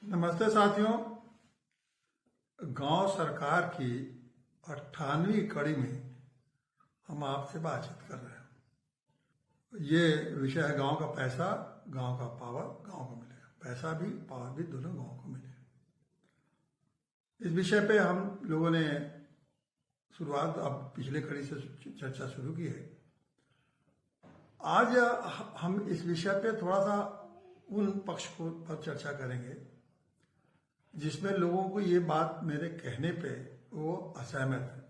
नमस्ते साथियों। गांव सरकार की 98वीं कड़ी में हम आपसे बातचीत कर रहे हैं। ये विषय है गांव का पैसा, गांव का पावर गांव को मिलेगा। पैसा भी पावर भी दोनों गांव को मिलेगा। इस विषय पे हम लोगों ने शुरुआत अब पिछले कड़ी से चर्चा शुरू की है। आज हम इस विषय पे थोड़ा सा उन पक्ष को पर चर्चा करेंगे जिसमें लोगों को ये बात मेरे कहने पे वो असहमत है,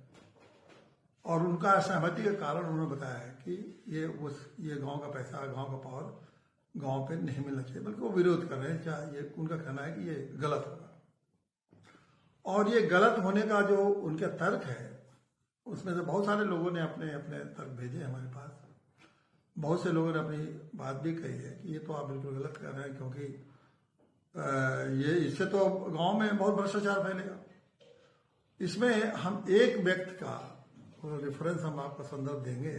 और उनका असहमति का कारण उन्होंने बताया है कि ये गांव का पैसा, गांव का पावर गांव पे नहीं मिलना चाहिए, बल्कि वो विरोध कर रहे हैं। चाहे ये उनका कहना है कि ये गलत होगा, और ये गलत होने का जो उनका तर्क है उसमें से बहुत सारे लोगों ने अपने अपने तर्क भेजे हमारे पास। बहुत से लोगों ने अपनी बात भी कही है कि ये तो आप बिल्कुल गलत कर रहे हैं, क्योंकि ये इससे तो गांव में बहुत भ्रष्टाचार फैलेगा। इसमें हम एक व्यक्ति का रेफरेंस हम आपको संदर्भ देंगे,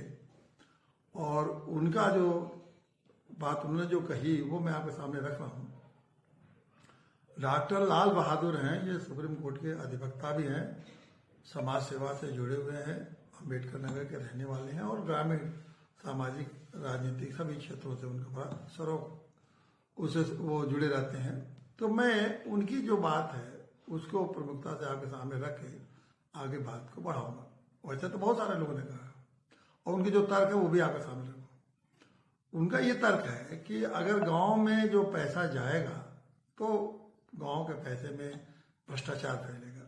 और उनका जो बात उन्होंने जो कही वो मैं आपके सामने रख रहा हूं। डॉक्टर लाल बहादुर हैं, ये सुप्रीम कोर्ट के अधिवक्ता भी हैं, समाज सेवा से जुड़े हुए हैं, अम्बेडकर नगर के रहने वाले हैं, और ग्रामीण सामाजिक राजनीतिक सभी क्षेत्रों से उनका बड़ा सरोकार उससे वो जुड़े रहते हैं। तो मैं उनकी जो बात है उसको प्रमुखता से आपके सामने रख के आगे बात को बढ़ाऊंगा। वैसे तो बहुत सारे लोगों ने कहा, और उनकी जो तर्क है वो भी आपके सामने रखूंगा। उनका ये तर्क है कि अगर गांव में जो पैसा जाएगा तो गांव के पैसे में भ्रष्टाचार फैलेगा,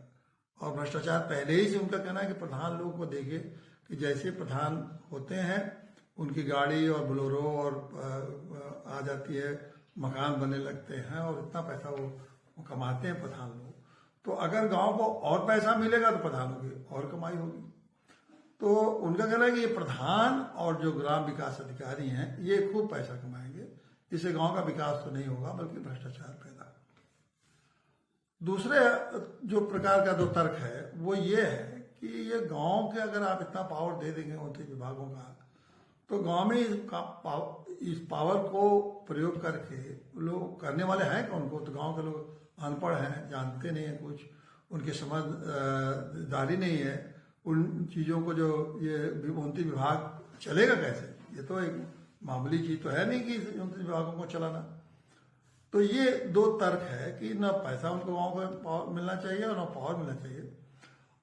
और भ्रष्टाचार पहले ही से उनका कहना है कि प्रधान लोगों को देखिए कि जैसे प्रधान होते हैं उनकी गाड़ी और बोलेरो और आ जाती है, मकान बनने लगते हैं, और इतना पैसा वो कमाते हैं प्रधान लोग। तो अगर गांव को और पैसा मिलेगा तो प्रधानों की और कमाई होगी। तो उनका कहना है कि ये प्रधान और जो ग्राम विकास अधिकारी हैं ये खूब पैसा कमाएंगे, इससे गांव का विकास तो नहीं होगा बल्कि भ्रष्टाचार पैदा। दूसरे जो प्रकार का जो तर्क है वो ये है कि ये गांव के अगर आप इतना पावर दे देंगे उनके विभागों का, तो गांव में इस पावर को प्रयोग करके लोग करने वाले हैं कौन को? तो गांव के लोग अनपढ़ हैं, जानते नहीं है कुछ, उनकी समझदारी नहीं है उन चीज़ों को। जो ये 29 विभाग चलेगा कैसे? ये तो एक मामूली चीज़ तो है नहीं कि 29 विभागों को चलाना। तो ये दो तर्क है कि न पैसा उनको गाँव को पावर मिलना चाहिए और न पावर मिलना चाहिए।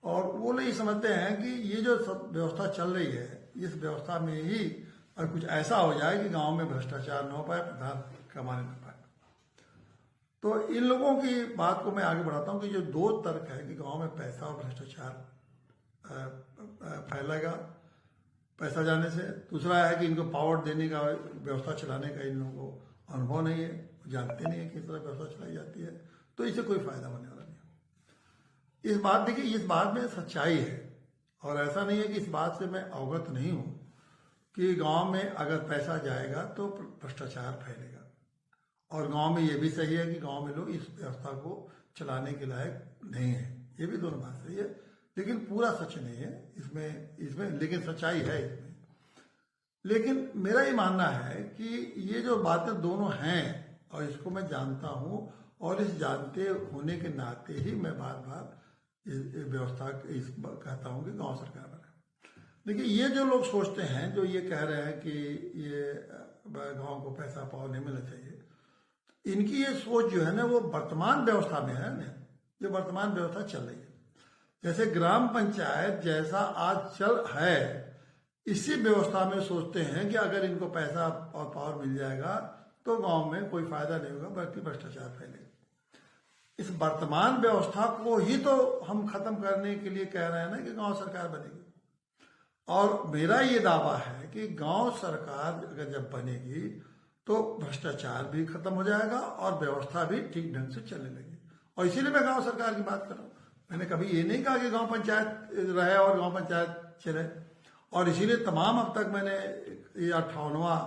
और वो लोग ये समझते हैं कि ये जो सब व्यवस्था चल रही है इस व्यवस्था में ही अगर कुछ ऐसा हो जाए कि गांव में भ्रष्टाचार न हो पाए, प्रधान कमाने न पाए। तो इन लोगों की बात को मैं आगे बढ़ाता हूं कि जो दो तर्क है कि गांव में पैसा और भ्रष्टाचार फैलेगा पैसा जाने से। दूसरा है कि इनको पावर देने का, व्यवस्था चलाने का इन लोगों को अनुभव नहीं है, जानते नहीं है किस तरह व्यवस्था चलाई जाती है, तो इससे कोई फायदा होने वाला नहीं। इस बात देखिए, इस बात में सच्चाई है, और ऐसा नहीं है कि इस बात से मैं अवगत नहीं हूं कि गांव में अगर पैसा जाएगा तो भ्रष्टाचार फैलेगा, और गांव में ये भी सही है कि गांव में लोग इस व्यवस्था को चलाने के लायक नहीं है। ये भी दोनों बात सही है, लेकिन पूरा सच नहीं है इसमें लेकिन सच्चाई है इसमें। लेकिन मेरा ये मानना है कि ये जो बातें दोनों हैं, और इसको मैं जानता हूं, और इस जानते होने के नाते ही मैं बार बार इस व्यवस्था कहता हूं कि गांव सरकार बनाए। देखिए, ये जो लोग सोचते हैं, जो ये कह रहे हैं कि ये गांव को पैसा पावर नहीं मिलना चाहिए, इनकी ये सोच जो है ना वो वर्तमान व्यवस्था में है ना, जो वर्तमान व्यवस्था चल रही है। जैसे ग्राम पंचायत जैसा आज चल है, इसी व्यवस्था में सोचते हैं कि अगर इनको पैसा और पावर मिल जाएगा तो गांव में कोई फायदा नहीं होगा बल्कि भ्रष्टाचार फैलेगा। इस वर्तमान व्यवस्था को ही तो हम खत्म करने के लिए कह रहे हैं ना कि गांव सरकार बनेगी। और मेरा ये दावा है कि गांव सरकार अगर जब बनेगी तो भ्रष्टाचार भी खत्म हो जाएगा और व्यवस्था भी ठीक ढंग से चलने लगेगी। और इसीलिए मैं गांव सरकार की बात कर रहा हूँ। मैंने कभी ये नहीं कहा कि गांव पंचायत रहे और गांव पंचायत चले, और इसीलिए तमाम अब तक मैंने ये 58वां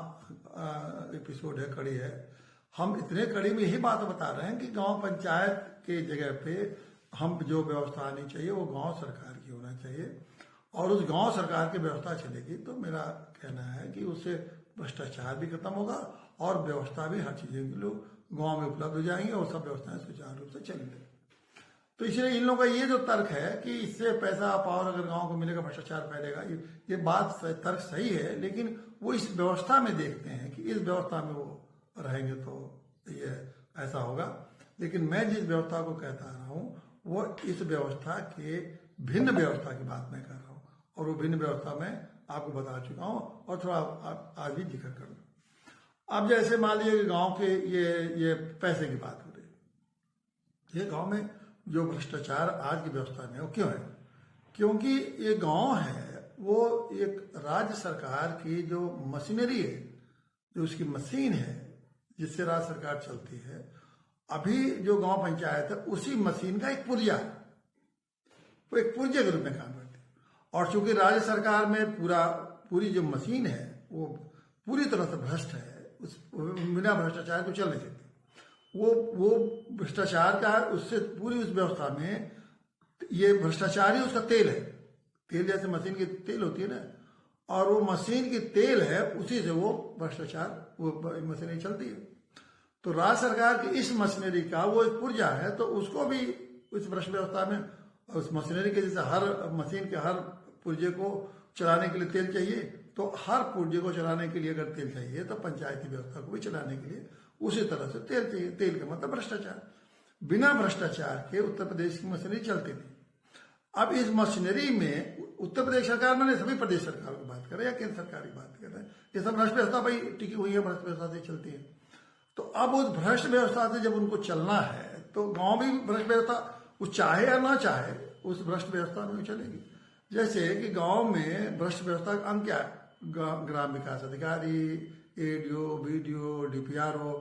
एपिसोड है, कड़ी है, हम इतने कड़ी में यही बात बता रहे हैं कि गांव पंचायत के जगह पे हम जो व्यवस्था आनी चाहिए वो गांव सरकार की होना चाहिए, और उस गांव सरकार की व्यवस्था चलेगी तो मेरा कहना है कि उससे भ्रष्टाचार भी खत्म होगा और व्यवस्था भी हर चीज़ों के लोग गांव में उपलब्ध हो जाएंगे और सब व्यवस्थाएं सुचारू रूप से चलेंगे। तो इसलिए इन लोगों का ये जो तर्क है कि इससे पैसा पावर अगर गांव को मिलेगा भ्रष्टाचार फैलेगा, ये बात तर्क सही है, लेकिन वो इस व्यवस्था में देखते हैं कि इस व्यवस्था में वो रहेंगे तो ये ऐसा होगा। लेकिन मैं जिस व्यवस्था को कहता रहा हूँ वो इस व्यवस्था के भिन्न व्यवस्था की बात मैं कर रहा हूँ, और वो भिन्न व्यवस्था मैं आपको बता चुका हूँ और थोड़ा आज भी जिक्र करूँगा। अब जैसे मान लीजिए कि गांव के ये पैसे की बात हो रही है, ये गांव में जो भ्रष्टाचार आज की व्यवस्था में वो क्यों है? क्योंकि ये गांव है वो एक राज्य सरकार की जो मशीनरी है, जो उसकी मशीन है जिससे राज्य सरकार चलती है, अभी जो गांव पंचायत है उसी मशीन का एक पुर्जा है, वो एक पुर्जे के रूप में काम करती है। और चूंकि राज्य सरकार में पूरी जो मशीन है वो पूरी तरह से भ्रष्ट है, उस बिना भ्रष्टाचार को चल नहीं सकती। वो भ्रष्टाचार का उससे पूरी उस व्यवस्था में ये भ्रष्टाचार ही उसका तेल है। तेल जैसे मशीन की तेल होती है ना, और वो मशीन की तेल है, उसी से वो भ्रष्टाचार वो मशीनरी चलती है। तो राज्य सरकार की इस मशीनरी का वो एक पुर्जा है, तो उसको भी उस भ्रष्ट व्यवस्था में उस मशीनरी के जैसे हर मशीन के हर पुर्जे को चलाने के लिए तेल चाहिए, तो हर पुर्जे को चलाने के लिए अगर तेल चाहिए तो पंचायती व्यवस्था को भी चलाने के लिए उसी तरह से तेल चाहिए। तेल का मतलब भ्रष्टाचार। बिना भ्रष्टाचार के उत्तर प्रदेश की मशीनरी चलती नहीं। अब इस मशीनरी में उत्तर प्रदेश सरकार मैंने सभी प्रदेश सरकार की बात करें या केंद्र सरकार की बात करें, ये सब भ्रष्ट व्यवस्था भाई टिकी हुई है, भ्रष्ट व्यवस्था से चलती है। तो अब उस भ्रष्ट व्यवस्था से जब उनको चलना है तो गांव भी भ्रष्ट व्यवस्था, वो चाहे या ना चाहे उस भ्रष्ट व्यवस्था में चलेगी। जैसे कि गांव में भ्रष्ट व्यवस्था का अंग क्या है? ग्राम विकास अधिकारी, एडीओ, बीडीओ, डीपीआरओ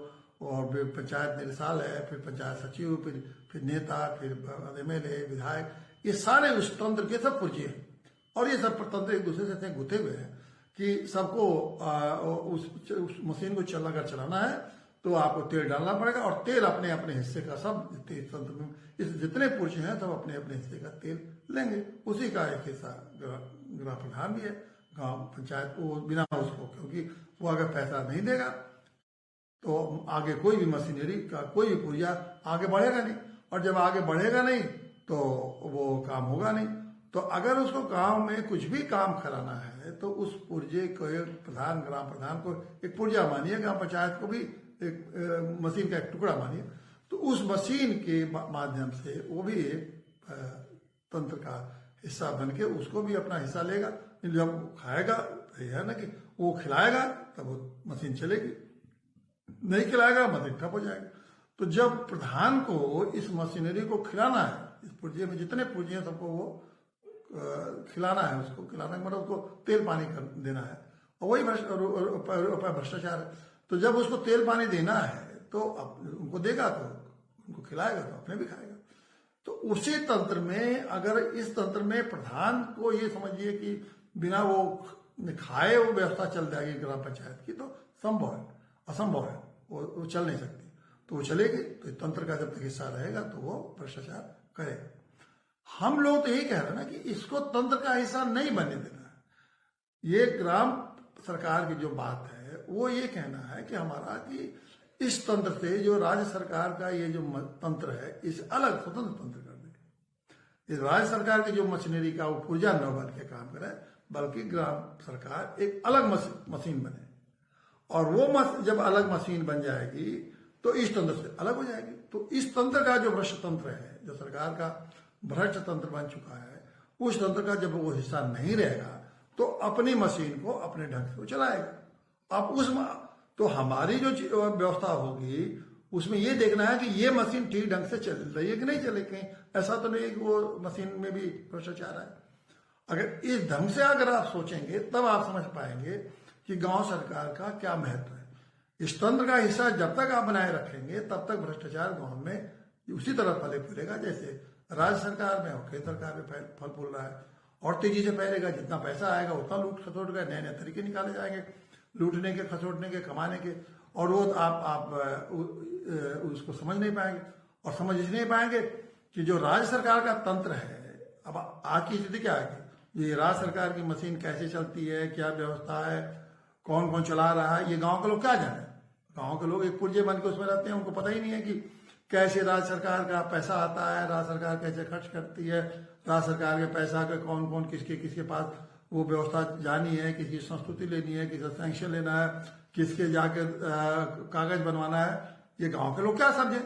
और पंचायत निदेशालय, फिर पंचायत सचिव, फिर नेता, फिर एमएलए, विधायक, ये सारे उस तंत्र के सब पुर्जे हैं। और ये सब तंत्र एक दूसरे से गुथे हुए हैं कि सबको उस मशीन को चलाना है तो आपको तेल डालना पड़ेगा, और तेल अपने अपने हिस्से का सब तंत्र में इस जितने पुर्जे हैं सब अपने अपने हिस्से का तेल लेंगे। उसी का एक हिस्सा ग्राम प्रधान भी है, गांव पंचायत को बिना उसको, क्योंकि वो अगर पैसा नहीं देगा तो आगे कोई भी मशीनरी का कोई भी पुर्जा आगे बढ़ेगा नहीं, और जब आगे बढ़ेगा नहीं तो वो काम होगा नहीं। तो अगर उसको गांव में कुछ भी काम कराना है तो उस पुर्जे को प्रधान, ग्राम प्रधान को एक पुर्जा मानिए, ग्राम पंचायत को भी एक मशीन का एक टुकड़ा मानिए। तो उस मशीन के माध्यम से वो भी एक तंत्र का हिस्सा बन के उसको भी अपना हिस्सा लेगा। जब खाएगा है ना कि वो खिलाएगा तब वो मशीन चलेगी, नहीं खिलाएगा मशीन ठप हो जाएगी। तो जब प्रधान को इस मशीनरी को खिलाना है, इस पुर्जे में जितने पुर्जे हैं सबको वो खिलाना है, उसको खिलाना है मतलब उसको तेल पानी कर देना है, और वही भ्रष्टाचार है। तो जब उसको तेल पानी देना है तो उनको देगा, तो उनको खिलाएगा तो अपने भी खाएगा। तो उसी तंत्र में अगर इस तंत्र में प्रधान को ये समझिए कि बिना वो खाए वो व्यवस्था चल जाएगी ग्राम पंचायत की, तो संभव है, असंभव है, वो चल नहीं सकती। तो वो चलेगी तो तंत्र का जब तक हिस्सा रहेगा तो वो भ्रष्टाचार करेगा। हम लोग तो यही कह रहे हैं ना कि इसको तंत्र का हिस्सा नहीं बनने देना है। ये ग्राम सरकार की जो बात है वो ये कहना है कि हमारा कि इस तंत्र से जो राज्य सरकार का ये जो तंत्र है इस अलग स्वतंत्र तंत्र कर दे। इस राज्य सरकार की जो मशीनरी का वो पुर्जा न बन के काम करे, बल्कि ग्राम सरकार एक अलग मशीन बने, और वो जब अलग मशीन बन जाएगी तो इस तंत्र से अलग हो जाएगी। तो इस तंत्र का जो भ्रष्ट तंत्र है, जो सरकार का भ्रष्ट तंत्र बन चुका है, उस तंत्र का जब वो हिस्सा नहीं रहेगा तो अपनी मशीन को अपने ढंग से वो चलाएगा। अब तो हमारी जो व्यवस्था होगी उसमें ये देखना है कि ये मशीन ठीक ढंग से चल रही है कि नहीं चले, कहीं ऐसा तो नहीं कि वो मशीन में भी भ्रष्टाचार है। अगर इस ढंग से अगर आप सोचेंगे तब आप समझ पाएंगे कि गांव सरकार का क्या महत्व है। इस तंत्र का हिस्सा जब तक आप बनाए रखेंगे तब तक भ्रष्टाचार गांव में उसी तरह फले फूलेगा जैसे राज्य सरकार में और केंद्र सरकार में फल फूल रहा है, और तेजी से फैलेगा। जितना पैसा आएगा उतना लूट खसोट का नए नए तरीके निकाले जाएंगे लूटने के, खसोटने के, कमाने के, और वो आप उसको समझ नहीं पाएंगे। और समझ इसलिए नहीं पाएंगे कि जो राज्य सरकार का तंत्र है, अब आज की स्थिति क्या है, ये राज्य सरकार की मशीन कैसे चलती है, क्या व्यवस्था है, कौन कौन चला रहा है, ये गांव के लोग क्या जाने। गांव के लोग एक पुर्जे बन के उसमें रहते हैं, उनको पता ही नहीं है कि कैसे राज्य सरकार का पैसा आता है, राज्य सरकार कैसे खर्च करती है, राज्य सरकार के पैसा के कौन कौन किसके किसके पास वो व्यवस्था जानी है, किसकी संस्तुति लेनी है, किसका सैंक्शन लेना है, किसके जाके कागज बनवाना है, ये गांव के लोग क्या समझे,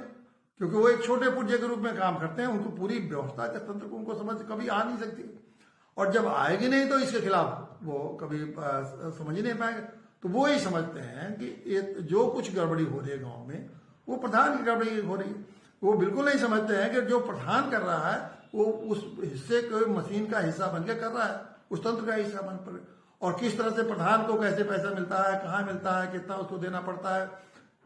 क्योंकि वो एक छोटे पुर्जे के रूप में काम करते हैं। उनको पूरी व्यवस्था के तंत्र को उनको समझ कभी आ नहीं सकती, और जब आएगी नहीं तो इसके खिलाफ वो कभी समझ ही नहीं पाएंगे। तो वो ही समझते हैं कि ये जो कुछ गड़बड़ी हो रही है गांव में वो प्रधान की गड़बड़ी हो रही है। वो बिल्कुल नहीं समझते हैं कि जो प्रधान कर रहा है वो उस हिस्से को मशीन का हिस्सा बन के कर रहा है, उस तंत्र का हिस्सा बन पर, और किस तरह से प्रधान को कैसे पैसा मिलता है, कहाँ मिलता है, कितना उसको देना पड़ता है,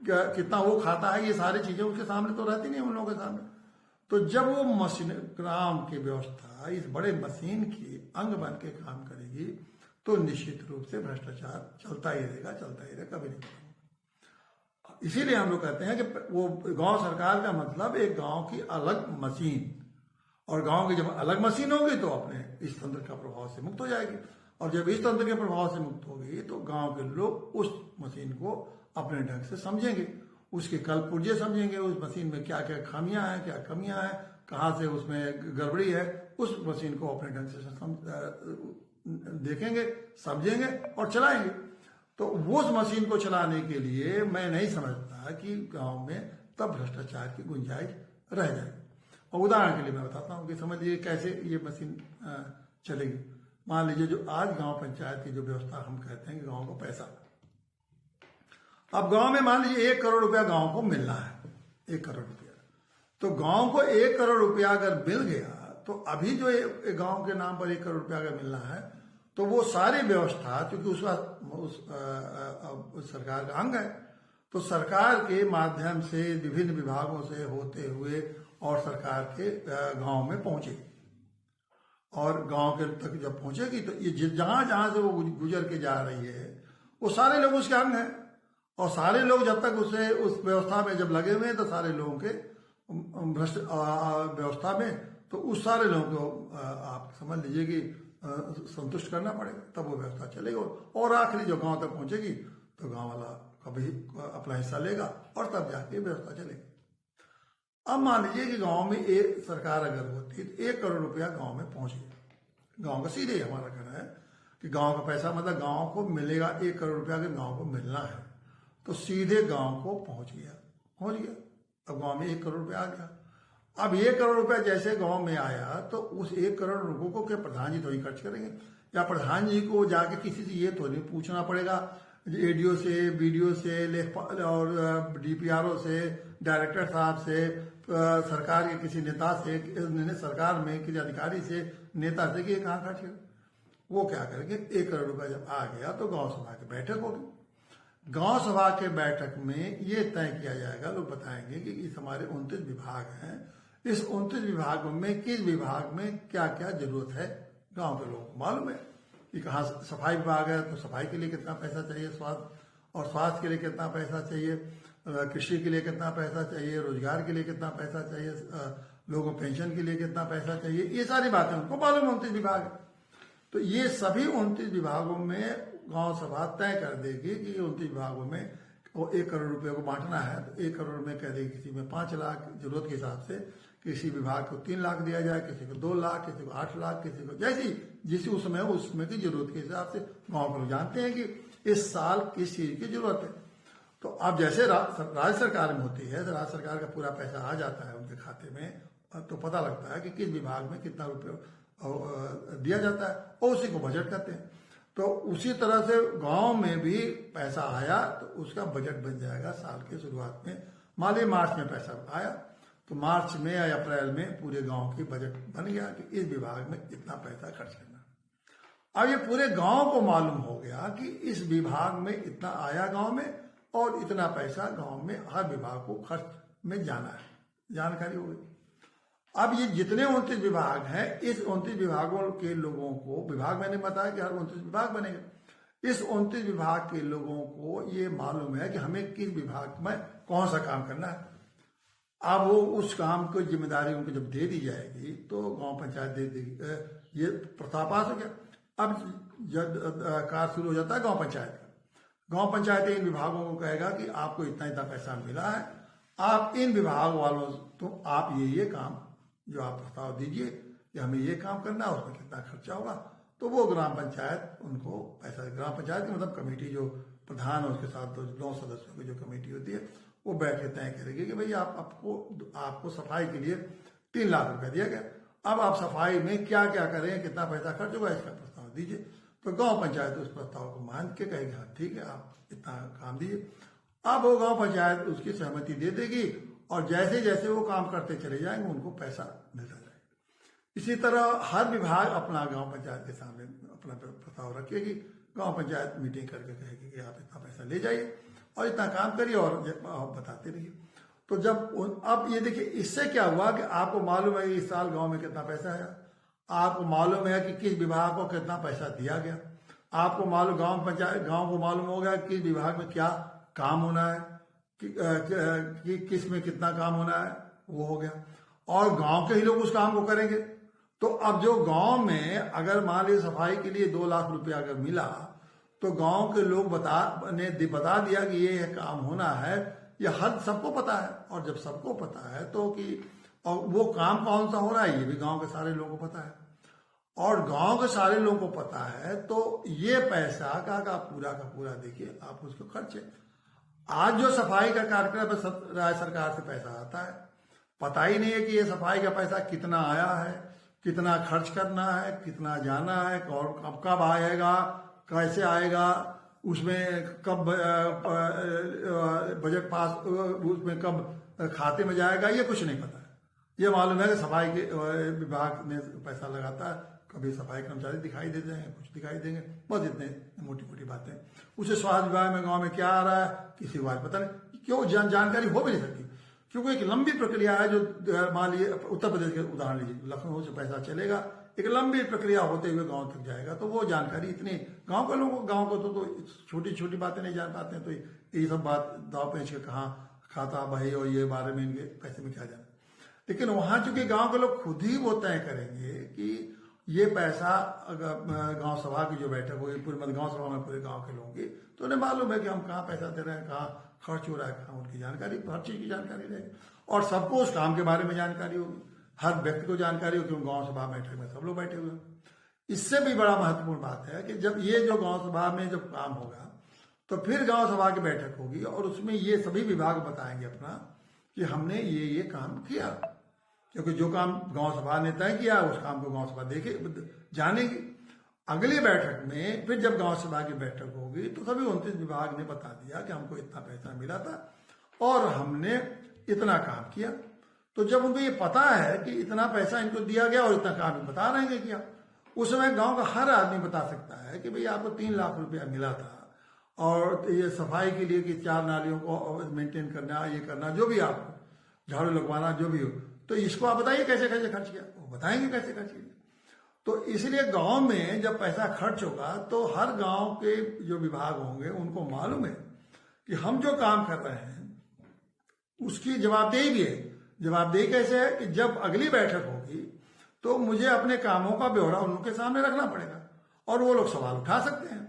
कितना वो खाता है, ये सारी चीजें उसके सामने तो रहती नहीं उन लोगों के सामने। तो जब वो मशीन ग्राम की व्यवस्था इस बड़े मशीन की अंग बन के काम करेगी तो निश्चित रूप से भ्रष्टाचार चलता ही रहेगा, कभी नहीं खत्म। इसीलिए हम लोग कहते हैं कि वो गांव सरकार का मतलब एक गांव की अलग मशीन, और गांव की जब अलग मशीन होगी तो अपने इस तंत्र का प्रभाव से मुक्त हो जाएगी, और जब इस तंत्र के प्रभाव से मुक्त होगी तो गांव के लोग उस मशीन को अपने ढंग से समझेंगे, उसके कल पुर्जे समझेंगे, उस मशीन में क्या क्या खामियां हैं, क्या कमियां हैं, कहाँ से उसमें गड़बड़ी है, उस मशीन को अपने ढंग से देखेंगे, समझेंगे और चलाएंगे। तो वो उस मशीन को चलाने के लिए मैं नहीं समझता कि गांव में तब भ्रष्टाचार की गुंजाइश रह जाएगी। और उदाहरण के लिए मैं बताता हूँ कि समझ लीजिए कैसे ये मशीन चलेगी। मान लीजिए जो आज गांव पंचायत की जो व्यवस्था हम कहते हैं कि गांव को पैसा, अब गांव में मान लीजिए 1 करोड़ रुपया गांव को मिलना है, 1 करोड़ रुपया, तो गांव को 1 करोड़ रुपया अगर मिल गया तो अभी जो गांव के नाम पर 1 करोड़ रुपया अगर मिलना है तो वो सारी व्यवस्था, क्योंकि उसका उस सरकार का अंग है, तो सरकार के माध्यम से विभिन्न विभागों से होते हुए और सरकार के गांव में पहुंचेगी, और गांव के तक जब पहुंचेगी तो ये जहां जहां से वो गुजर के जा रही है वो सारे लोग उसके अंग हैं, और सारे लोग जब तक उसे उस व्यवस्था में जब लगे हुए हैं तो सारे लोगों के भ्रष्ट व्यवस्था में, तो उस सारे लोगों को आप समझ लीजिए कि संतुष्ट करना पड़ेगा, तब वो व्यवस्था चलेगी, और आखिरी जो गांव तक पहुंचेगी तो गांव वाला कभी अपना हिस्सा लेगा और तब जाके व्यवस्था चलेगी। अब मान लीजिए कि गांव में एक सरकार अगर होती तो 1 करोड़ रुपया गांव में पहुंच गया, गांव का सीधे हमारा कहना है कि गांव का पैसा मतलब गांव को मिलेगा, 1 करोड़ रुपया अगर गांव को मिलना है तो सीधे गांव को पहुंच गया। अब गांव में 1 करोड़ रुपया आ गया। अब 1 करोड़ रुपया जैसे गांव में आया तो उस 1 करोड़ रुपये को क्या प्रधान जी थोड़ी खर्च करेंगे, या प्रधान जी को जाके किसी से ये थोड़ी पूछना पड़ेगा, एडीओ से, बीडीओ से, लेखपाल और डीपीआरओ से, डायरेक्टर साहब से, सरकार के किसी नेता से, सरकार में किसी अधिकारी से, नेता से कि ये कहाँ खर्च करें। वो क्या करेंगे, 1 करोड़ रुपया जब आ गया तो गांव सभा की बैठक होगी। गांव सभा के बैठक में ये तय किया जाएगा, लोग बताएंगे कि इस हमारे 29 विभाग हैं, इस 29 विभागों में किस विभाग में क्या क्या जरूरत है, गांव के लोगों को मालूम है कि कहाँ सफाई विभाग है तो सफाई के लिए कितना पैसा चाहिए, स्वास्थ्य के लिए कितना पैसा चाहिए, कृषि के लिए कितना पैसा चाहिए, रोजगार के लिए कितना पैसा चाहिए, लोगों पेंशन के लिए कितना पैसा चाहिए, ये सारी बातें उनको मालूम है। 29 विभाग है तो ये सभी 29 विभागों में गांव सभा तय कर देगी कि 29 विभागों में वो 1 करोड़ रुपए को बांटना है, तो 1 करोड़ में कह देगी किसी में 5 लाख जरूरत के हिसाब से, किसी विभाग को 3 लाख दिया जाए, किसी को 2 लाख, किसी को 8 लाख, किसी को जैसी जिस उसमें की जरूरत के हिसाब से। गाँव के लोग जानते हैं कि इस साल किस चीज की जरूरत है। तो अब जैसे राज्य सरकार में होती है तो राज्य सरकार का पूरा पैसा आ जाता है उनके खाते में, तो पता लगता है कि किस विभाग में कितना रुपये दिया जाता है और उसी को बजट कहते हैं। तो उसी तरह से गांव में भी पैसा आया तो उसका बजट बन जाएगा साल के शुरुआत में। मान लीजिए मार्च में पैसा आया तो मार्च में या अप्रैल में पूरे गांव की बजट बन गया कि इस विभाग में इतना पैसा खर्च करना। अब ये पूरे गांव को मालूम हो गया कि इस विभाग में इतना आया गांव में और इतना पैसा गांव में हर विभाग को खर्च में जाना है, जानकारी हो गई। अब ये जितने 29 विभाग हैं, इस 29 विभागों के लोगों को, विभाग मैंने बताया कि हर 29 विभाग बनेंगे, इस 29 विभाग के लोगों को ये मालूम है कि हमें किस विभाग में कौन सा काम करना है। अब वो उस काम की जिम्मेदारी उनको जब दे दी जाएगी तो गांव पंचायत दे देगी। ये प्रथा पास हो गया। अब जब कार्य शुरू हो जाता है गांव पंचायत का, गांव पंचायत इन विभागों को कहेगा कि आपको इतना इतना पैसा मिला है, आप इन विभाग वालों तो आप ये काम जो आप प्रस्ताव दीजिए कि हमें ये काम करना है, उसमें कितना खर्चा होगा। तो वो ग्राम पंचायत उनको पैसा, ग्राम पंचायत की मतलब कमेटी जो प्रधान है उसके साथ 9 सदस्यों की जो कमेटी होती है वो बैठ के तय करेगी कि भाई आपको सफाई के लिए 3 लाख रुपया दिया गया, अब आप सफाई में क्या क्या करें, कितना पैसा खर्च होगा, इसका प्रस्ताव दीजिए। तो गांव पंचायत उस प्रस्ताव को मान के कहेगी हाँ ठीक है आप इतना काम दीजिए। अब वो गांव पंचायत उसकी सहमति दे देगी और जैसे जैसे वो काम करते चले जाएंगे उनको पैसा मिलता जाएगा। इसी तरह हर विभाग अपना गांव पंचायत के सामने अपना प्रस्ताव रखेगी, गांव पंचायत मीटिंग करके कहेगी कि आप इतना पैसा ले जाइए और इतना काम करिए और बताते रहिए। तो जब अब ये देखिए इससे क्या हुआ कि आपको मालूम है इस साल गांव में कितना पैसा है, आपको मालूम है कि किस विभाग को कितना पैसा दिया गया, आपको मालूम गांव को मालूम हो गया कि किस विभाग में क्या काम होना है, कि किस में कितना काम होना है, वो हो गया और गांव के ही लोग उस काम को करेंगे। तो अब जो गांव में अगर मान लीजिए सफाई के लिए 2 लाख रुपया अगर मिला तो गांव के लोग बता दिया कि ये काम होना है, ये हर सबको पता है। और जब सबको पता है तो कि और वो काम कौन सा हो रहा है ये भी गांव के सारे लोगों को पता है और गांव के सारे लोगों को पता है, तो ये पैसा का पूरा देखिए आप उसको खर्चे। आज जो सफाई का कार्यक्रम है राज्य सरकार से पैसा आता है, पता ही नहीं है कि ये सफाई का पैसा कितना आया है, कितना खर्च करना है, कितना जाना है और कब आएगा, कैसे आएगा, उसमें कब बजट पास, उसमें कब खाते में जाएगा, ये कुछ नहीं पता है। ये मालूम है कि सफाई के विभाग में पैसा लगाता है, कभी सफाई कर्मचारी दिखाई देते हैं, कुछ दिखाई देंगे, बस इतने मोटी मोटी बातें। उसे स्वास्थ्य विभाग में गांव में क्या आ रहा है किसी को आज पता नहीं, क्यों जानकारी हो भी नहीं सकती, क्योंकि एक लंबी प्रक्रिया है। जो मान लीजिए उत्तर प्रदेश के उदाहरण लीजिए, लखनऊ से पैसा चलेगा, एक लंबी प्रक्रिया होते हुए गांव तक जाएगा, तो वो जानकारी इतनी गांव को तो छोटी छोटी बातें नहीं जान पाते हैं। तो ये सब बात दाव पेच के कहाँ खाता भाई और ये बारे में इनके पैसे में क्या जाना। लेकिन वहां चूंकि गांव के लोग खुद ही वो तय करेंगे कि ये पैसा गांव सभा की जो बैठक होगी पूरी गांव सभा में पूरे गांव के लोगों की, तो उन्हें मालूम है कि हम कहाँ पैसा दे रहे हैं, कहाँ खर्च हो रहा है, कहाँ उनकी जानकारी, हर चीज की जानकारी रहेगी और सबको उस काम के बारे में जानकारी होगी, हर व्यक्ति को जानकारी होगी, गांव सभा बैठक में सब लोग बैठे हुए। इससे भी बड़ा महत्वपूर्ण बात है कि जब ये जो गांव सभा में जब काम होगा तो फिर गांव सभा की बैठक होगी और उसमें ये सभी विभाग बताएंगे अपना कि हमने ये काम किया, क्योंकि जो काम गांव सभा ने तय किया उस काम को गांव सभा देखे जानेगी। अगली बैठक में फिर जब गांव सभा की बैठक होगी तो सभी 29 विभाग ने बता दिया कि हमको इतना पैसा मिला था और हमने इतना काम किया। तो जब उनको ये पता है कि इतना पैसा इनको दिया गया और इतना काम बता रहे हैं किया, उस समय गांव का हर आदमी बता सकता है कि भाई आपको 3 लाख रुपया मिला था और ये सफाई के लिए कि 4 नालियों को मेंटेन करना, ये करना, जो भी आपको झाड़ू लगवाना जो भी हो, तो इसको आप बताइए कैसे कैसे खर्च किया, वो बताएंगे कैसे खर्च किया। तो इसलिए गांव में जब पैसा खर्च होगा तो हर गांव के जो विभाग होंगे उनको मालूम है कि हम जो काम कर रहे हैं उसकी जवाबदेही भी है। जवाबदेही कैसे है कि जब अगली बैठक होगी तो मुझे अपने कामों का ब्यौरा उनके सामने रखना पड़ेगा और वो लोग सवाल उठा सकते हैं।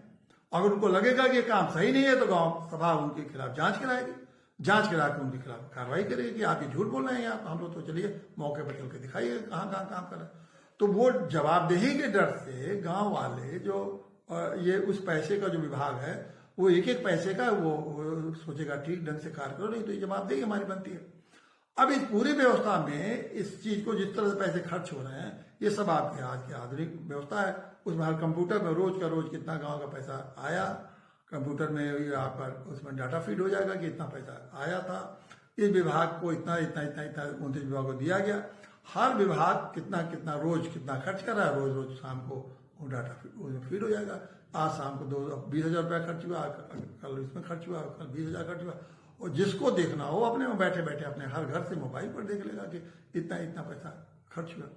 अगर उनको लगेगा कि ये काम सही नहीं है तो गांव सभा उनके खिलाफ जांच कराएगी, जांच करा के उनके खिलाफ कार्रवाई करेगी कि आप ये झूठ बोल रहे हैं, आप हम लोग तो चलिए मौके पर चल के दिखाइए कहाँ कहाँ काम कर रहे हैं। तो वो जवाबदेही के डर से गांव वाले जो ये उस पैसे का जो विभाग है वो एक एक पैसे का वो सोचेगा ठीक ढंग से कार्य करो, नहीं तो ये जवाबदेही हमारी बनती है। अब इस पूरी व्यवस्था में इस चीज को जिस तरह से पैसे खर्च हो रहे हैं ये सब आपके आज की आधुनिक व्यवस्था है। उसमें हर कंप्यूटर में रोज का रोज कितना गांव का पैसा आया, कंप्यूटर में आपका उसमें डाटा फीड हो जाएगा कि इतना पैसा आया था, इस विभाग को इतना इतना इतना इतना 29 विभाग को दिया गया, हर विभाग कितना कितना रोज कितना खर्च कर रहा है, रोज रोज शाम को वो डाटा फीड हो जाएगा। आज शाम को 20,000 रुपया खर्च हुआ, कल इसमें खर्च हुआ, कल 20,000 खर्च हुआ, और जिसको देखना हो अपने में बैठे बैठे अपने हर घर से मोबाइल पर देख लेगा कि इतना इतना पैसा खर्च हुआ।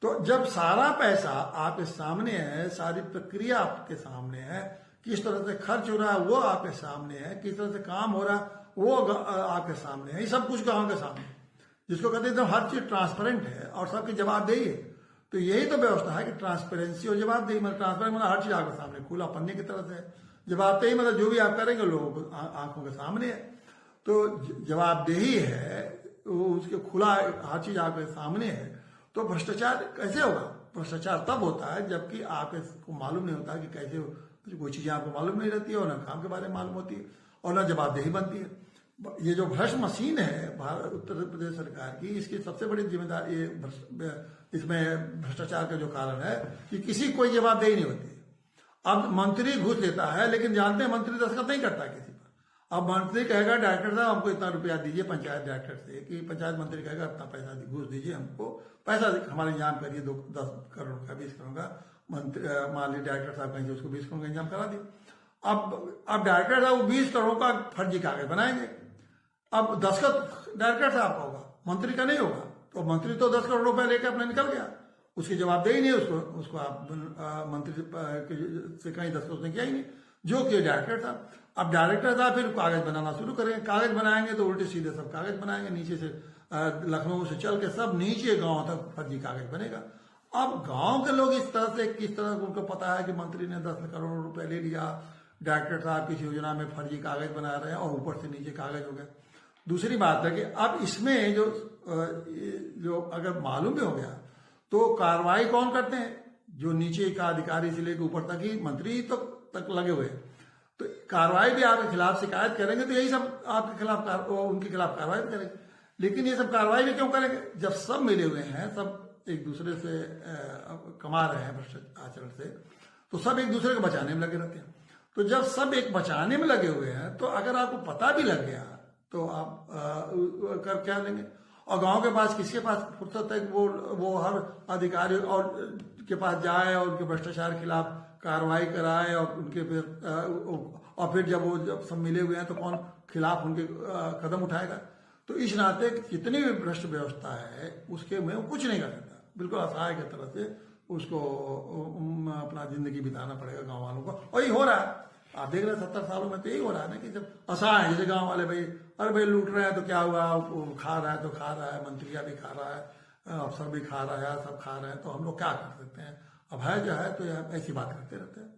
तो जब सारा पैसा आपके सामने है, सारी प्रक्रिया आपके सामने है, किस तरह से खर्च हो रहा है वो आपके सामने है, किस तरह से काम हो रहा है वो आपके सामने है, ये सब कुछ गांव के सामने, जिसको कहते हैं हर चीज ट्रांसपेरेंट है और सबकी जवाबदेही है। तो यही तो व्यवस्था है कि ट्रांसपेरेंसी और जवाबदेही, मतलब ट्रांसपेरेंट मतलब हर चीज आपके सामने खुला पन्ने की तरह से है, जवाबदेही मतलब जो भी आप करेंगे लोगों को आंखों के सामने है। तो जवाबदेही है, वो उसके खुला हर चीज आपके सामने है। तो भ्रष्टाचार कैसे होगा? भ्रष्टाचार तब होता है जबकि आपको मालूम नहीं होता कि कैसे कोई चीजें आपको मालूम नहीं रहती है, और ना काम के बारे में मालूम होती है, और ना जवाबदेही बनती है। ये जो भ्रष्ट मशीन है भारत उत्तर प्रदेश सरकार की, इसकी सबसे बड़ी जिम्मेदारी इसमें भ्रष्टाचार का जो कारण है कि किसी कोई जवाबदेही नहीं होती है। अब मंत्री घूस लेता है, लेकिन जानते हैं मंत्री दस्तखत नहीं करता किसी पर। अब मंत्री कहेगा डायरेक्टर साहब हमको इतना रुपया दीजिए पंचायत डायरेक्टर से, कि पंचायत मंत्री कहेगा इतना पैसा घूस दीजिए, हमको पैसा हमारा इंतजाम करिए, 10 करोड़ का 20 करोड़ का। मंत्री मान लीजिए डायरेक्टर साहब कहेंगे उसको 20 करोड़ का इंतजाम करा दिए। अब डायरेक्टर साहब वो 20 करोड़ का फर्जी कागज बनाएंगे। अब दस्तखत डायरेक्टर साहब का होगा, मंत्री का नहीं होगा। तो मंत्री तो 10 करोड़ रुपए लेकर अपने निकल गया, उसकी जवाबदेही नहीं, उसको आप मंत्री से कहीं दस्तखत उसने किया ही नहीं, जो कि डायरेक्टर साहब। अब डायरेक्टर साहब फिर कागज बनाना शुरू करेंगे, कागज बनाएंगे तो उल्टे सीधे सब कागज बनाएंगे, नीचे से लखनऊ से चल के सब नीचे गांव तक फर्जी कागज बनेगा। अब गांव के लोग इस तरह से किस तरह उनको पता है कि मंत्री ने 10 करोड़ रुपए ले लिया, डायरेक्टर साहब किसी योजना में फर्जी कागज बना रहे हैं और ऊपर से नीचे कागज हो गए। दूसरी बात है कि अब इसमें जो अगर मालूम भी हो गया तो कार्रवाई कौन करते हैं? जो नीचे का अधिकारी से लेकर ऊपर तक ही मंत्री तक लगे हुए हैं। तो कार्रवाई भी आपके खिलाफ शिकायत करेंगे तो यही सब आपके खिलाफ उनके खिलाफ कार्रवाई भी करेंगे। लेकिन ये सब कार्रवाई भी क्यों करेंगे? जब सब मिले हुए हैं, सब एक दूसरे से कमा रहे हैं भ्रष्ट आचरण से, तो सब एक दूसरे को बचाने में लगे रहते हैं। तो जब सब एक बचाने में लगे हुए हैं, तो अगर आपको पता भी लग गया तो आप कर क्या लेंगे? और गांव के पास किसके पास फुर्सत है कि वो हर अधिकारी और के पास जाए और उनके भ्रष्टाचार के खिलाफ कार्रवाई कराए, और फिर जब सब मिले हुए हैं तो कौन खिलाफ उनके कदम उठाएगा? तो इस नाते जितनी भी भ्रष्ट व्यवस्था है उसके में वो कुछ नहीं कर सकता, बिल्कुल असहाय की तरह से उसको अपना जिंदगी बिताना पड़ेगा गांव वालों को। और ये हो रहा है, आप देख रहे हैं 70 सालों में तो यही हो रहा है ना, कि जब असहाय है, जैसे गांव वाले भाई अरे भाई लूट रहे हैं तो क्या हुआ, खा रहा है तो खा रहा है, मंत्रिया भी खा रहा है, अफसर भी खा रहा है, सब खा रहे हैं, तो हम लोग क्या कर सकते हैं? अब है जो है तो ऐसी बात करते रहते हैं।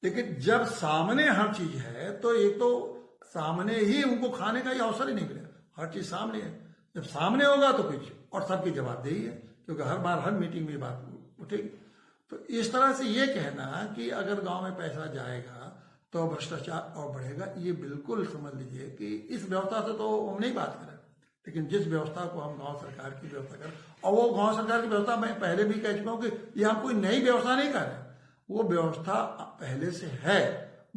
लेकिन जब सामने हर चीज है तो एक तो सामने ही उनको खाने का ही अवसर ही नहीं मिलेगा, हर चीज सामने है। जब सामने होगा तो कुछ, और सबकी जवाबदेही है, क्योंकि हर बार हर मीटिंग में बात उठेगी। तो इस तरह से ये कहना कि अगर गांव में पैसा जाएगा तो भ्रष्टाचार और बढ़ेगा, ये बिल्कुल समझ लीजिए कि इस व्यवस्था से तो हम नहीं बात करें, लेकिन जिस व्यवस्था को हम गांव सरकार की व्यवस्था करें, और वो गांव सरकार की व्यवस्था मैं पहले भी कह चुका हूं कि ये हम कोई नई व्यवस्था नहीं कर रहे, वो व्यवस्था पहले से है,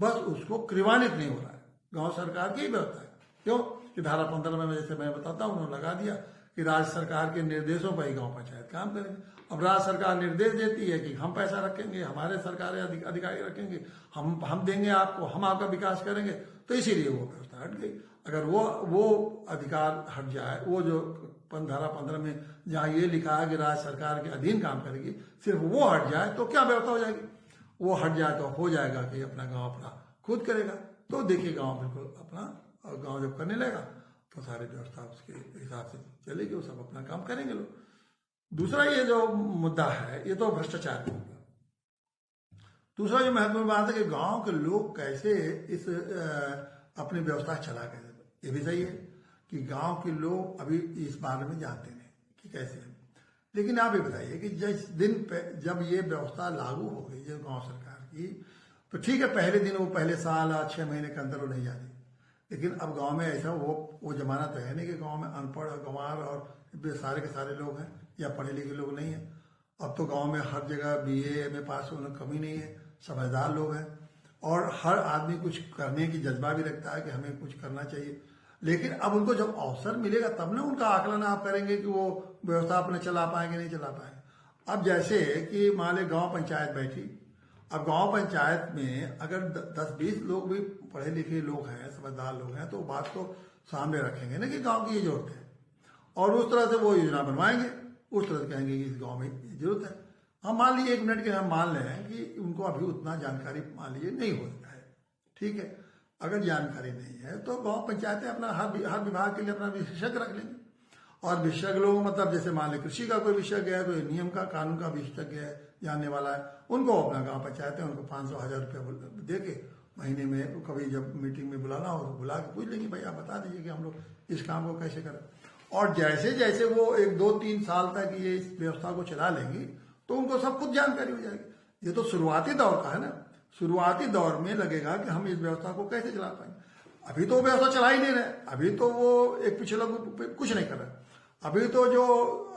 बस उसको क्रियान्वित नहीं हो रहा है। गांव सरकार की व्यवस्था है। क्यों? कि धारा 15 में जैसे मैं बताता हूं, उन्होंने लगा दिया कि राज्य सरकार के निर्देशों पर ही गांव पंचायत काम करेंगे। अब राज्य सरकार निर्देश देती है कि हम पैसा रखेंगे, हमारे सरकारी अधिकारी रखेंगे, हम देंगे आपको, हम आपका विकास करेंगे, तो इसीलिए वो व्यवस्था हट गई। अगर वो अधिकार हट जाए, वो जो धारा 15 में जहां ये लिखा है कि राज्य सरकार के अधीन काम करेगी, सिर्फ वो हट जाए तो क्या व्यवस्था हो जाएगी? वो हट जाए तो हो जाएगा कि अपना गांव अपना खुद करेगा। तो देखिए गांव बिल्कुल अपना, गांव जब करने लगेगा तो सारी व्यवस्था उसके हिसाब से चलेगी, वो सब अपना काम करेंगे लोग। दूसरा ये जो मुद्दा है, ये तो भ्रष्टाचार का मुद्दा। दूसरा जो महत्वपूर्ण बात है कि गांव के लोग कैसे इस अपनी व्यवस्था चला कर, ये भी सही है कि गांव के लोग अभी इस बारे में जानते नहीं कि कैसे है। लेकिन आप ये बताइए कि जिस दिन जब ये व्यवस्था लागू हो गई है गांव सरकार की, तो ठीक है पहले दिन, वो पहले साल 6 महीने के अंदर वो नहीं जाती, लेकिन अब गांव में ऐसा वो जमाना तो है नहीं कि गांव में अनपढ़ गंवार और सारे के सारे लोग हैं या पढ़े लिखे लोग नहीं है। अब तो गांव में हर जगह BA में पास होने कमी नहीं है, समझदार लोग हैं, और हर आदमी कुछ करने की जज्बा भी रखता है कि हमें कुछ करना चाहिए। लेकिन अब उनको जब अवसर मिलेगा तब ना उनका आकलन आप करेंगे कि वो व्यवस्था अपने चला पाएंगे नहीं चला पाएंगे। अब जैसे कि मान ली गाँव पंचायत बैठी, अब गांव पंचायत में अगर 10-20 लोग भी पढ़े लिखे लोग हैं, समझदार लोग हैं, तो बात तो सामने रखेंगे ना कि गांव की ये जरूरत है, और उस तरह से वो योजना बनवाएंगे, उस तरह से कहेंगे कि इस गांव में जरूरत है। हम मान लीजिए 1 मिनट के हम मान लें कि उनको अभी उतना जानकारी मान लीजिए नहीं होता है, ठीक है। अगर जानकारी नहीं है तो गांव पंचायतें अपना हर विभाग के लिए अपना विशेषज्ञ रख लेंगे, और विशेषज्ञ लोग मतलब जैसे मान लें कृषि का कोई विशेषज्ञ है, कोई नियम का कानून का विशेषज्ञ है, जानने वाला है, उनको अपना गांव पंचायत है उनको 500-1000 रुपया दे के महीने में कभी जब मीटिंग में बुलाना हो तो बुला के पूछ लेंगे, भाई आप बता दीजिए कि हम लोग इस काम को कैसे करें। और जैसे जैसे वो 1-2-3 साल तक ये इस व्यवस्था को चला लेंगी तो उनको सब कुछ जानकारी हो जाएगी। ये तो शुरुआती दौर का है ना, शुरुआती दौर में लगेगा कि हम इस व्यवस्था को कैसे चला पाएंगे। अभी तो व्यवस्था चला ही नहीं रहे, अभी तो वो एक पिछले लोग कुछ नहीं कर रहे। अभी तो जो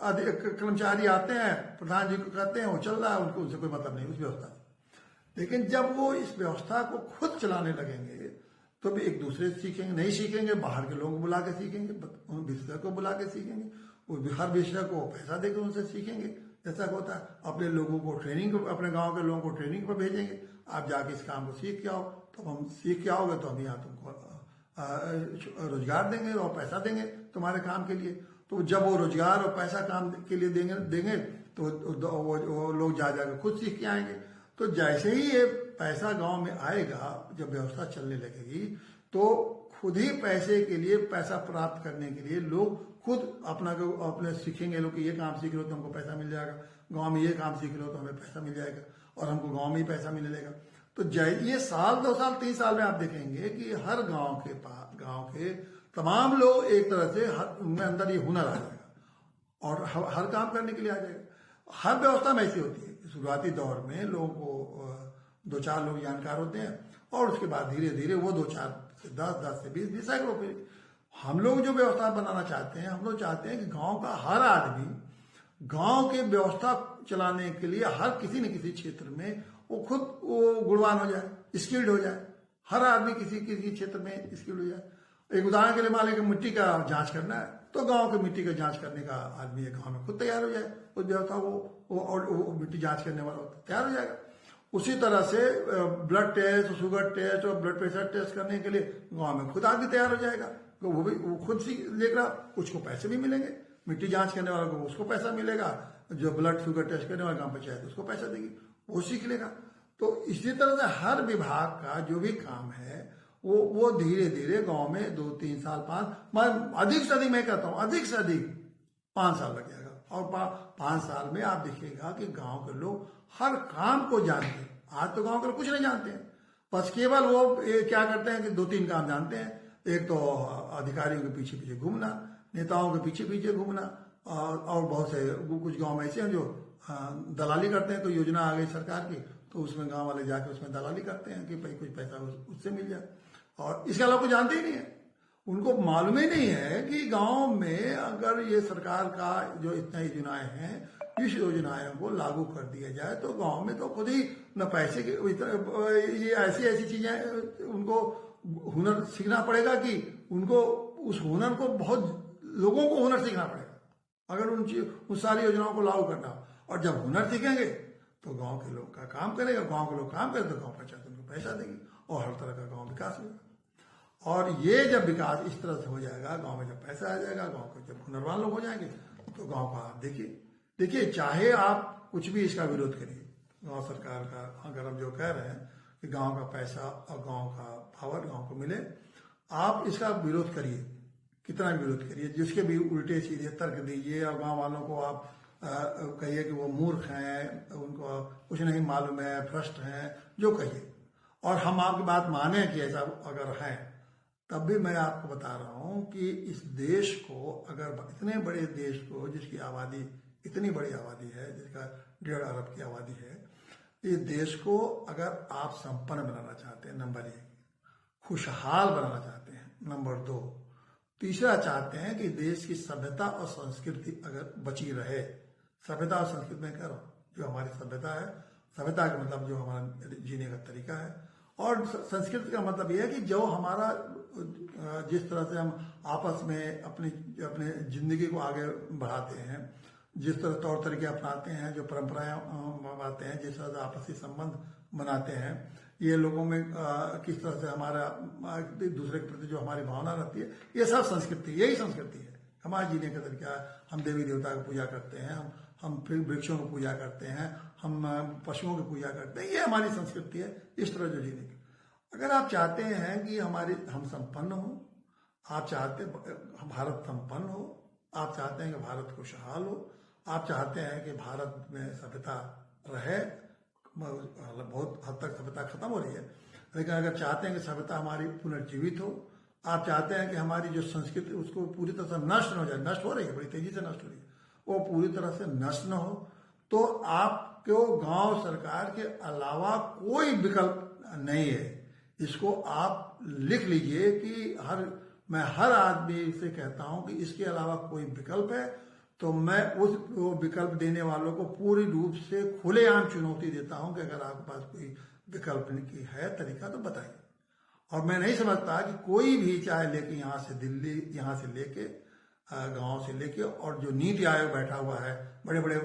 कर्मचारी आते हैं प्रधान जी को कहते हैं वो चल रहा है, उनको उनसे कोई मतलब नहीं उस व्यवस्था से। लेकिन जब वो इस व्यवस्था को खुद चलाने लगेंगे तो भी एक दूसरे से सीखेंगे, नहीं सीखेंगे बाहर के लोग बुला के सीखेंगे, विशेषज्ञ को बुला के सीखेंगे, वो हर विषय को पैसा देकर उनसे सीखेंगे। जैसा होता है अपने लोगों को ट्रेनिंग, अपने गांव के लोगों को ट्रेनिंग पर भेजेंगे, आप जाके इस काम को सीख के आओ। तो हम सीख के आओगे तो हम यहाँ तुमको रोजगार देंगे और पैसा देंगे तुम्हारे काम के लिए। तो जब वो रोजगार और पैसा काम के लिए देंगे तो वो लोग जा जाकर खुद सीख के आएंगे। तो जैसे ही ये पैसा गांव में आएगा, जब व्यवस्था चलने लगेगी तो खुद ही पैसे के लिए, पैसा प्राप्त करने के लिए लोग खुद अपने सीखेंगे। लोग ये काम सीख लो तो हमको पैसा मिल जाएगा, गांव में ये काम सीख लो तो हमें पैसा मिल जाएगा और हमको गांव में ही पैसा मिलेगा। तो ये साल 2 साल 3 साल में आप देखेंगे कि हर गांव के तमाम लोग एक तरह से उनमें अंदर ये हुनर आ जाएगा और हर काम करने के लिए आ जाएगा। हर व्यवस्था में ऐसी होती है, शुरुआती दौर में लोगों को 2-4 लोग जानकार होते हैं और उसके बाद धीरे धीरे वो 2-4 से 10 से 20 सैकड़ों पे। हम लोग जो व्यवस्था बनाना चाहते हैं, हम लोग चाहते हैं कि गांव का हर आदमी गांव की व्यवस्था चलाने के लिए हर किसी न किसी क्षेत्र में वो खुद गुणवान हो जाए, स्किल्ड हो जाए। हर आदमी किसी किसी क्षेत्र में स्किल्ड हो जाए। एक उदाहरण के लिए मान लीजिए मिट्टी का जांच करना है तो गांव के मिट्टी का जांच करने का आदमी एक गांव में खुद तैयार हो जाए, उस व्यवस्था को और मिट्टी जांच करने वाला तैयार हो जाएगा। उसी तरह से ब्लड टेस्ट, शुगर टेस्ट और ब्लड प्रेशर टेस्ट करने के लिए गांव में खुद आदमी तैयार हो जाएगा। तो वो खुद सीख रहा, उसको पैसे भी मिलेंगे। मिट्टी जांच करने वाले को उसको पैसा मिलेगा, जो ब्लड शुगर टेस्ट करने वाला ग्राम पंचायत उसको पैसा देगी, वो सीख लेगा। तो इसी तरह से हर विभाग का जो भी काम है वो धीरे धीरे गांव में 2-3 साल 5 अधिक से अधिक, मैं कहता हूं अधिक से अधिक 5 साल लग जाएगा। और 5 साल में आप देखिएगा कि गांव के लोग हर काम को जानते हैं। आज तो गांव के लोग कुछ नहीं जानते हैं, बस केवल वो क्या करते हैं कि 2-3 काम जानते हैं। एक तो अधिकारियों के पीछे पीछे घूमना, नेताओं के पीछे पीछे घूमना, और बहुत से कुछ गांव ऐसे हैं जो दलाली करते हैं। कोई योजना आ गई सरकार की तो उसमें गांव वाले जाके उसमें दलाली करते हैं कि भाई कुछ पैसा उससे मिल जाए, और इसके अलावा कुछ जानते ही नहीं है। उनको मालूम ही नहीं है कि गांव में अगर ये सरकार का जो इतना योजनाएं हैं, इस योजनाओं को लागू कर दिया जाए तो गांव में तो खुद ही न पैसे के, ये ऐसी चीजें उनको हुनर सीखना पड़ेगा कि उनको उस हुनर को, बहुत लोगों को हुनर सीखना पड़ेगा अगर उन सारी योजनाओं को लागू करना। और जब हुनर सीखेंगे तो गांव के लोग का काम करेगा, गांव के लोग काम करें तो गांव पंचायत उनको पैसा देगी और हर तरह का गांव विकास होगा। और ये जब विकास इस तरह से हो जाएगा, गांव में जब पैसा आ जाएगा, गांव के जब हुनरवान लोग हो जाएंगे तो गांव का आप देखिए चाहे आप कुछ भी इसका विरोध करिए, गांव सरकार का अगर हम जो कह रहे हैं कि गांव का पैसा और गांव का पावर गांव को मिले, आप इसका विरोध करिए, कितना भी विरोध करिए, जिसके भी उल्टे सीधे तर्क दीजिए और गांव वालों को आप कहिए कि वो मूर्ख हैं, उनको कुछ नहीं मालूम है, भ्रष्ट हैं, जो कहिए, और हम आपकी बात माने कि ऐसा अगर है, तब भी मैं आपको बता रहा हूं कि इस देश को, अगर इतने बड़े देश को जिसकी आबादी इतनी बड़ी आबादी है, जिसका 1.5 अरब की आबादी है, इस देश को अगर आप संपन्न बनाना चाहते हैं, नंबर 1, खुशहाल बनाना चाहते हैं, नंबर 2, तीसरा चाहते हैं कि देश की सभ्यता और संस्कृति अगर बची रहे, सभ्यता और संस्कृति में कह रहा हूं, जो हमारी सभ्यता है, सभ्यता का मतलब जो हमारा जीने का तरीका है, और संस्कृति का मतलब यह है कि जो हमारा, जिस तरह से हम आपस में अपने जिंदगी को आगे बढ़ाते हैं, जिस तरह तौर तरीके अपनाते हैं, जो परंपराएं मानते हैं, जिस तरह से आपसी संबंध बनाते हैं, ये लोगों में किस तरह से हमारा एक दूसरे के प्रति जो हमारी भावना रहती है, ये सब संस्कृति, यही संस्कृति है हमारे जीने का तरीका है। हम देवी देवता की पूजा करते हैं, हम फिर वृक्षों की पूजा करते हैं, हम पशुओं की पूजा करते हैं, ये हमारी संस्कृति है, इस तरह जो जीने की। अगर आप चाहते हैं कि हम संपन्न हो, आप चाहते भारत संपन्न हो, आप चाहते हैं कि भारत खुशहाल हो, आप चाहते हैं कि भारत में सभ्यता रहे, बहुत हद तक सभ्यता खत्म हो रही है, लेकिन अगर चाहते हैं कि सभ्यता हमारी पुनर्जीवित हो, आप चाहते हैं कि हमारी जो संस्कृति उसको पूरी तरह से नष्ट न हो जाए, नष्ट हो रही है, बड़ी तेजी से नष्ट हो रही है, वो पूरी तरह से नष्ट न हो, तो आपको गांव सरकार के अलावा कोई विकल्प नहीं है। इसको आप लिख लीजिए कि मैं हर आदमी से कहता हूं कि इसके अलावा कोई विकल्प है तो मैं उस विकल्प देने वालों को पूरी रूप से खुलेआम चुनौती देता हूं कि अगर आपके पास कोई विकल्प की है तरीका तो बताइए। और मैं नहीं समझता कि कोई भी, चाहे लेके यहाँ से दिल्ली, यहाँ से लेके गांव से लेके, और जो नीति आयोग बैठा हुआ है, बड़े बड़े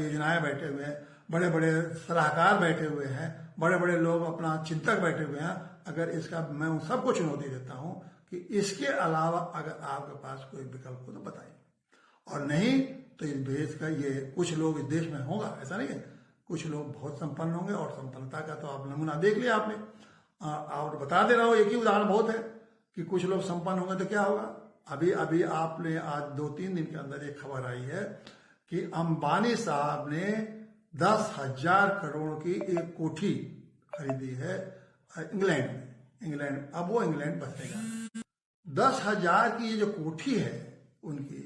योजनाएं बैठे हुए हैं, बड़े बड़े सलाहकार बैठे हुए हैं, बड़े बड़े लोग अपना चिंतक बैठे हुए हैं, अगर इसका मैं उन सबको चुनौती देता हूं कि इसके अलावा अगर आपके पास कोई विकल्प हो तो बताइए, और नहीं तो इस देश का, ये कुछ लोग इस देश में होगा, ऐसा नहीं है, कुछ लोग बहुत संपन्न होंगे, और संपन्नता का तो आप नमूना देख लिया आपने। और बता दे रहा हूं, एक ही उदाहरण बहुत है कि कुछ लोग संपन्न होंगे तो क्या होगा। अभी आपने आज 2-3 दिन के अंदर एक खबर आई है कि अंबानी साहब ने 10,000 करोड़ की एक कोठी खरीदी है इंग्लैंड में। अब वो इंग्लैंड बचेगा। 10,000 की ये जो कोठी है उनकी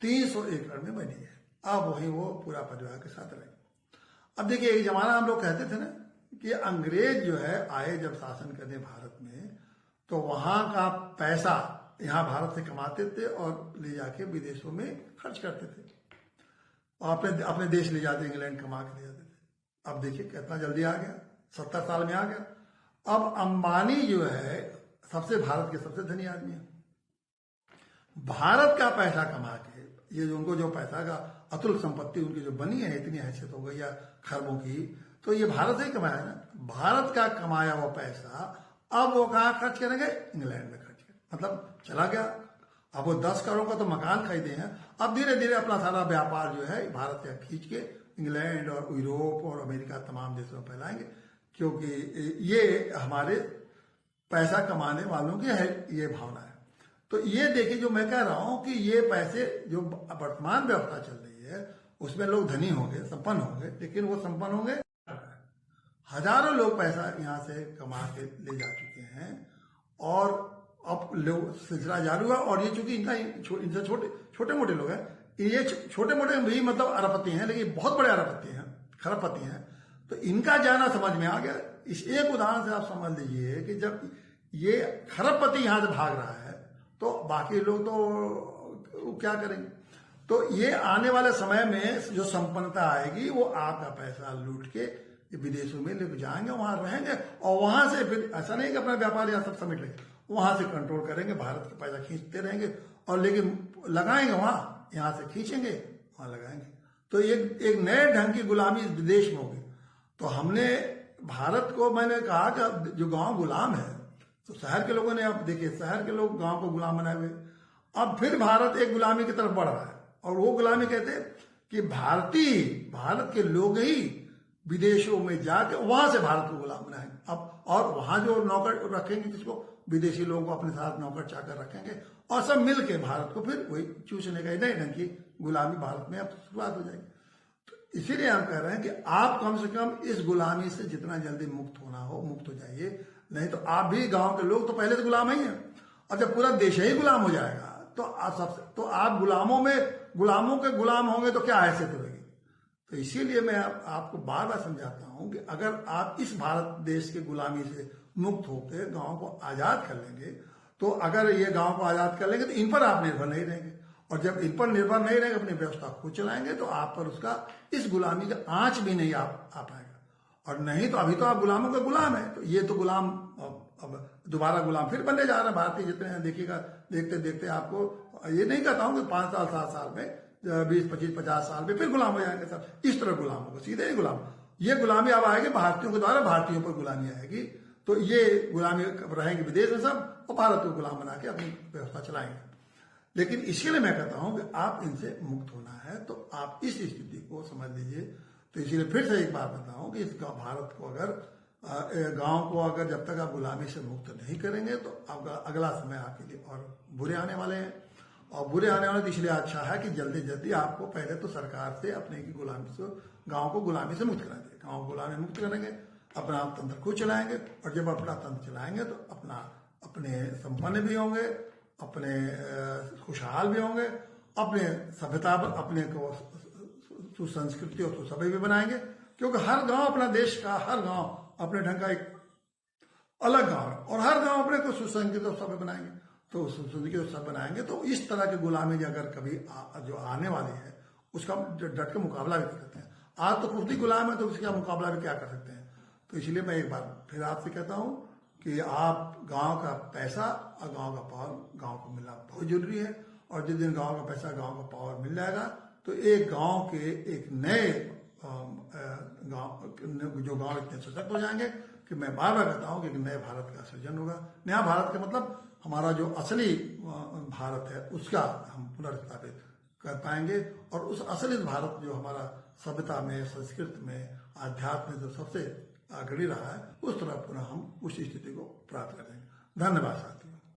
300 एकड़ में बनी है। अब वही वो पूरा परिवार के साथ रहेंगे। अब देखिए, एक जमाना हम लोग कहते थे ना कि अंग्रेज जो है आए जब शासन करने भारत में, तो वहां का पैसा यहाँ भारत से कमाते थे और ले जाके विदेशों में खर्च करते थे, और अपने देश ले जाते, इंग्लैंड कमा के ले जाते थे। अब देखिए कितना जल्दी आ गया, 70 साल में आ गया। अब अंबानी जो है भारत के सबसे धनी आदमी है। भारत का पैसा कमा के, ये जो उनको जो पैसा का अतुल संपत्ति उनकी जो बनी है, इतनी हैसियत हो गई या खरबों की, तो ये भारत से ही कमाया है ना। भारत का कमाया हुआ पैसा अब वो कहाँ खर्च करेंगे, इंग्लैंड में खर्च करेंगे, मतलब चला गया। अब वो 10 करोड़ का तो मकान खरीदे हैं, अब धीरे धीरे अपना सारा व्यापार जो है भारत से खींच के इंग्लैंड और यूरोप और अमेरिका तमाम देशों में फैलाएंगे, क्योंकि ये हमारे पैसा कमाने वालों की है ये भावना है। तो ये देखिए, जो मैं कह रहा हूं कि ये पैसे जो वर्तमान व्यवस्था चल रही है उसमें लोग धनी होंगे, संपन्न होंगे, लेकिन वो संपन्न होंगे, हजारों लोग पैसा यहां से कमा के ले जा चुके हैं, और अब लोग सिलसिला जारी हुआ। और ये चूंकि इनसे छोटे मोटे लोग हैं, ये छोटे मोटे भी मतलब अरबपति हैं, लेकिन बहुत बड़े अरबपति हैं, खरबपति हैं, तो इनका जाना समझ में आ गया। इस एक उदाहरण से आप समझ लीजिए कि जब ये खरबपति यहां से भाग रहा है तो बाकी लोग तो क्या करेंगे। तो ये आने वाले समय में जो संपन्नता आएगी वो आपका पैसा लूट के विदेशों में लेकर जाएंगे, वहां रहेंगे, और वहां से फिर ऐसा नहीं कि अपना व्यापार यहाँ सब समेट लेंगे, वहां से कंट्रोल करेंगे, भारत का पैसा खींचते रहेंगे, और लेकिन लगाएंगे वहां, यहां से खींचेंगे वहां लगाएंगे। तो एक नए ढंग की गुलामी इस विदेश में होगी। तो हमने भारत को, मैंने कहा कि जो गांव गुलाम है, तो शहर के लोगों ने, अब देखिए शहर के लोग गांव को गुलाम बनाए हुए, अब फिर भारत एक गुलामी की तरफ बढ़ रहा है। और वो गुलामी कहते हैं कि भारत के लोग ही विदेशों में जाके वहां से भारत को गुलाम बनाएंगे। अब और वहां जो नौकर रखेंगे, किसको, विदेशी लोगों को अपने साथ नौकर चाकर रखेंगे, और सब मिल के भारत को फिर वही चूसने का नए ढंग की गुलामी भारत में अब शुरुआत हो जाएगी। तो इसीलिए हम कह रहे हैं कि आप कम से कम इस गुलामी से जितना जल्दी मुक्त हो जाइए, नहीं तो आप भी, गांव के लोग तो पहले से गुलाम ही हैं, और जब पूरा देश ही गुलाम हो जाएगा तो आप गुलामों के गुलाम होंगे तो क्या हैसियत होगी। तो इसीलिए मैं आपको बार बार समझाता हूं कि अगर आप इस भारत देश के गुलामी से मुक्त होकर गांव को आजाद कर लेंगे, तो अगर ये गांव को आजाद कर लेंगे तो इन पर आप निर्भर नहीं रहेंगे, और जब इन पर निर्भर नहीं रहेंगे, अपनी व्यवस्था खुद चलाएंगे, तो आप पर उसका इस गुलामी का आंच भी नहीं आ पाएगा। और नहीं तो अभी तो आप गुलामों का गुलाम है, तो ये तो गुलाम अब दोबारा गुलाम फिर बनने जा रहा है। भारतीय जितने हैं देखिएगा, देखते देखते आपको, ये नहीं कहता हूं कि 5 साल 7 साल में 20 25 50 साल में फिर गुलाम हो जाएंगे सब, इस तरह गुलाम होगा, सीधे ही गुलाम। ये गुलामी अब आएगी भारतीयों के द्वारा, भारतीयों पर गुलामी आएगी, तो ये गुलामी रहेंगे विदेश में सब, और भारत को गुलाम बना के अपनी व्यवस्था चलाएंगे। लेकिन इसके लिए मैं कहता हूं कि आप इनसे मुक्त होना है, तो आप इस स्थिति को समझ लीजिए। तो इसीलिए फिर से एक बात बताऊं कि इस भारत को अगर, गांव को अगर जब तक आप गुलामी से मुक्त नहीं करेंगे, तो अगला समय आपके लिए और बुरे आने वाले हैं। और बुरे आने वाले तो इसलिए अच्छा है कि जल्दी जल्दी आपको पहले तो सरकार से अपने की गुलामी से, गांव को गुलामी से मुक्त करा दें। गांव को गुलामी मुक्त करेंगे, अपना तंत्र खुद चलाएंगे, और जब अपना तंत्र चलाएंगे तो अपने संपन्न भी होंगे, अपने खुशहाल भी होंगे, अपने सभ्यता अपने को सुसंस्कृति और सुसभ्य भी बनाएंगे। क्योंकि हर गांव अपना देश का, हर गांव अपने ढंग का एक अलग गांव है, और हर गांव अपने को सुसंस्कृत और सभ्य बनाएंगे। तो सुसंस्कृत और सभ्य बनाएंगे तो इस तरह की गुलामी अगर कभी जो आने वाली है उसका डट के मुकाबला भी कर सकते हैं। आज तो खुद ही गुलाम है तो उसका मुकाबला भी क्या कर सकते हैं। तो इसलिए मैं एक बार फिर आपसे कहता हूं कि आप गांव का पैसा और गांव का पावर गांव को मिलना बहुत जरूरी है। और जिस दिन गांव का पैसा गांव का पावर मिल जाएगा तो एक गांव के एक नए जो गांव इतने सशक्त हो जाएंगे कि मैं बार बार कहता हूं कि नए भारत का सृजन होगा। नया भारत का मतलब हमारा जो असली भारत है उसका हम पुनर्स्थापित कर पाएंगे, और उस असली भारत जो हमारा सभ्यता में, संस्कृत में, आध्यात्म में जो सबसे अग्रणी रहा है उस तरफ पुनः हम उस स्थिति को प्राप्त करेंगे। धन्यवाद साथियों।